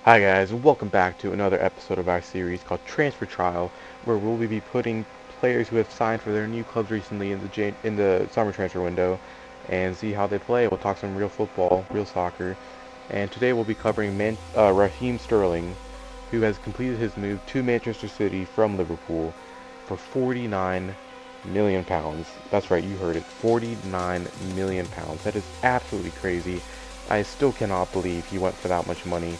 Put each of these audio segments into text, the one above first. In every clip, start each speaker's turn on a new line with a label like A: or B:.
A: Hi guys, and welcome back to another episode of our series called Transfer Trial, where we'll be putting players who have signed for their new clubs recently in the summer transfer window and see how they play. We'll talk some real football, real soccer, and today we'll be covering Raheem Sterling, who has completed his move to Manchester City from Liverpool for £49 million. That's right, you heard it, £49 million. That is absolutely crazy. I still cannot believe he went for that much money.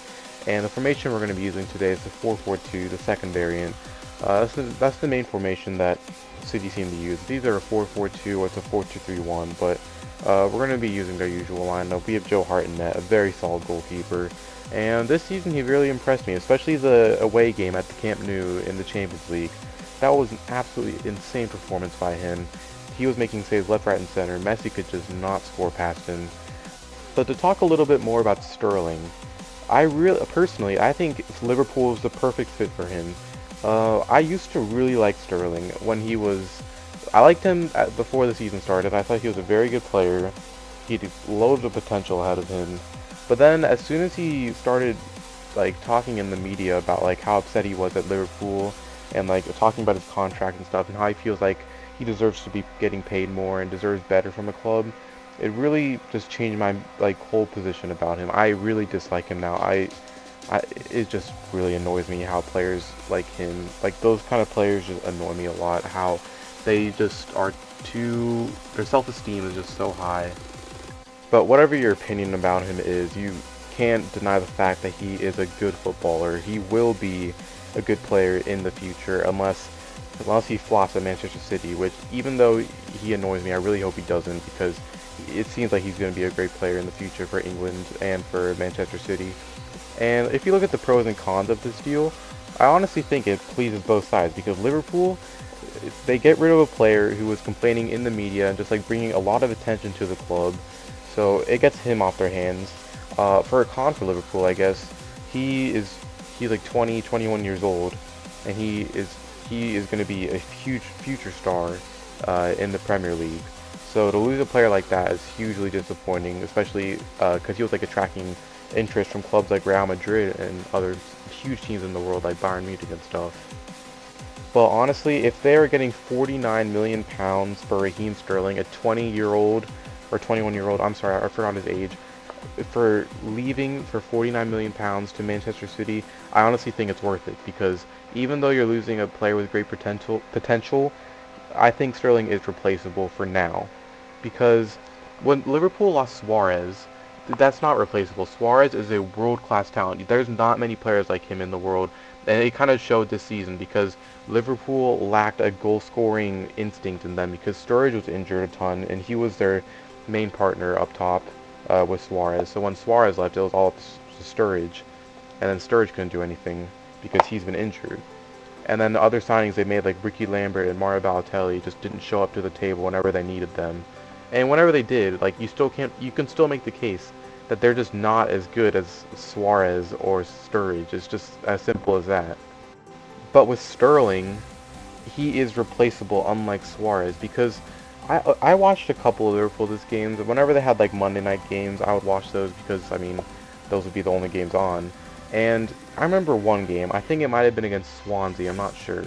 A: And the formation we're going to be using today is the 4-4-2, the second variant. That's the main formation that City seem to use. It's either a 4-4-2 or it's a 4-2-3-1, but we're going to be using their usual lineup. We have Joe Hart in net, a very solid goalkeeper. And this season he really impressed me, especially the away game at the Camp Nou in the Champions League. That was an absolutely insane performance by him. He was making saves left, right, and center. Messi could just not score past him. But to talk a little bit more about Sterling, personally, I think Liverpool is the perfect fit for him. I used to really like Sterling I liked him before the season started. I thought he was a very good player. He had loads of potential ahead of him. But then as soon as he started like talking in the media about like how upset he was at Liverpool and like talking about his contract and stuff and how he feels like he deserves to be getting paid more and deserves better from a club, it really just changed my like whole position about him. I really dislike him now. It just really annoys me how players like him, like those kind of players, just annoy me a lot. How they just are their self-esteem is just so high. But whatever your opinion about him is, you can't deny the fact that he is a good footballer. He will be a good player in the future unless he flops at Manchester City, which even though he annoys me, I really hope he doesn't, because it seems like he's going to be a great player in the future for England and for Manchester City. And if you look at the pros and cons of this deal, I honestly think it pleases both sides, because Liverpool, they get rid of a player who was complaining in the media and just like bringing a lot of attention to the club, so it gets him off their hands. For a con for Liverpool, I guess, he's like 20, 21 years old, and he is going to be a huge future star in the Premier League. So to lose a player like that is hugely disappointing, especially because he was like attracting interest from clubs like Real Madrid and other huge teams in the world like Bayern Munich and stuff. But honestly, if they are getting £49 million for Raheem Sterling, a 20-year-old or 21-year-old, I'm sorry, I forgot his age, for leaving for £49 million to Manchester City, I honestly think it's worth it, because even though you're losing a player with great potential, I think Sterling is replaceable for now. Because when Liverpool lost Suarez, that's not replaceable. Suarez is a world-class talent. There's not many players like him in the world, and it kind of showed this season because Liverpool lacked a goal-scoring instinct in them, because Sturridge was injured a ton, and he was their main partner up top with Suarez. So when Suarez left, it was all up to Sturridge, and then Sturridge couldn't do anything because he's been injured. And then the other signings they made, like Ricky Lambert and Mario Balotelli, just didn't show up to the table whenever they needed them. And whenever they did, like you can still make the case that they're just not as good as Suarez or Sturridge. It's just as simple as that. But with Sterling, he is replaceable, unlike Suarez, because I watched a couple of Liverpool's games. Whenever they had like Monday night games, I would watch those because I mean, those would be the only games on. And I remember one game, I think it might have been against Swansea, I'm not sure.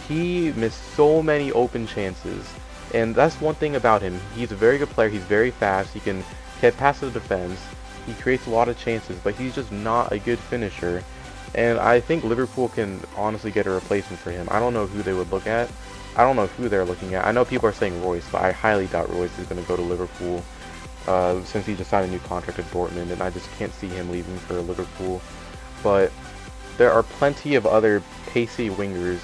A: He missed so many open chances. And that's one thing about him. He's a very good player, he's very fast, he can get past the defense, he creates a lot of chances, but he's just not a good finisher. And I think Liverpool can honestly get a replacement for him. I don't know who they would look at. I don't know who they're looking at. I know people are saying Royce, but I highly doubt Royce is going to go to Liverpool since he just signed a new contract at Dortmund, and I just can't see him leaving for Liverpool. But there are plenty of other pacey wingers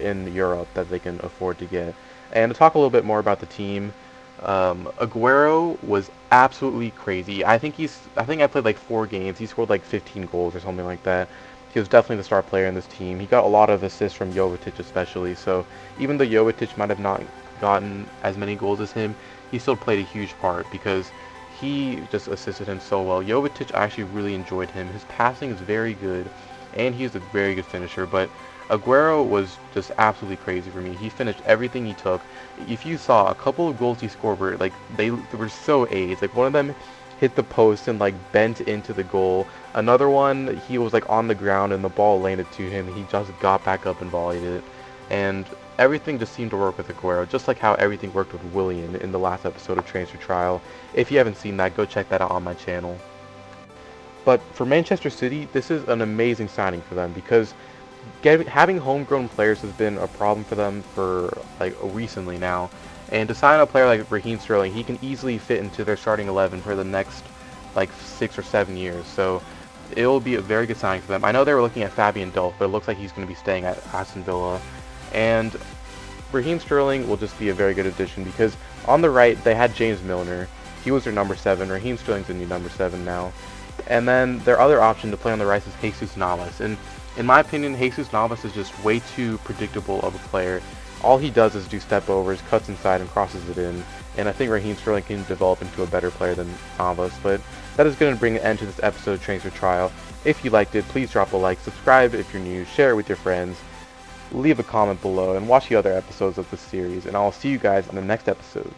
A: in Europe that they can afford to get. And to talk a little bit more about the team, Aguero was absolutely crazy. I think I played like 4 games. He scored like 15 goals or something like that. He was definitely the star player in this team. He got a lot of assists from Jovetic especially. So even though Jovetic might have not gotten as many goals as him, he still played a huge part because he just assisted him so well. Jovetic, I actually really enjoyed him. His passing is very good, and he's a very good finisher. But Aguero was just absolutely crazy for me. He finished everything he took. If you saw a couple of goals he scored were like they were so aids. Like one of them, hit the post and like bent into the goal. Another one, he was like on the ground and the ball landed to him. He just got back up and volleyed it. And everything just seemed to work with Aguero, just like how everything worked with Willian in the last episode of Transfer Trial. If you haven't seen that, go check that out on my channel. But for Manchester City, this is an amazing signing for them because having homegrown players has been a problem for them for like recently now. And to sign a player like Raheem Sterling, he can easily fit into their starting 11 for the next like 6 or 7 years. So it will be a very good signing for them. I know they were looking at Fabian Delph, but it looks like he's going to be staying at Aston Villa. And Raheem Sterling will just be a very good addition because on the right they had James Milner. He was their number 7. Raheem Sterling's the new number 7 now. And then their other option to play on the right is Jesus Navas. And in my opinion, Jesus Navas is just way too predictable of a player. All he does is do step overs, cuts inside, and crosses it in. And I think Raheem Sterling can develop into a better player than Navas. But that is going to bring an end to this episode of Transfer Trial. If you liked it, please drop a like, subscribe if you're new, share it with your friends, leave a comment below, and watch the other episodes of this series. And I'll see you guys in the next episode.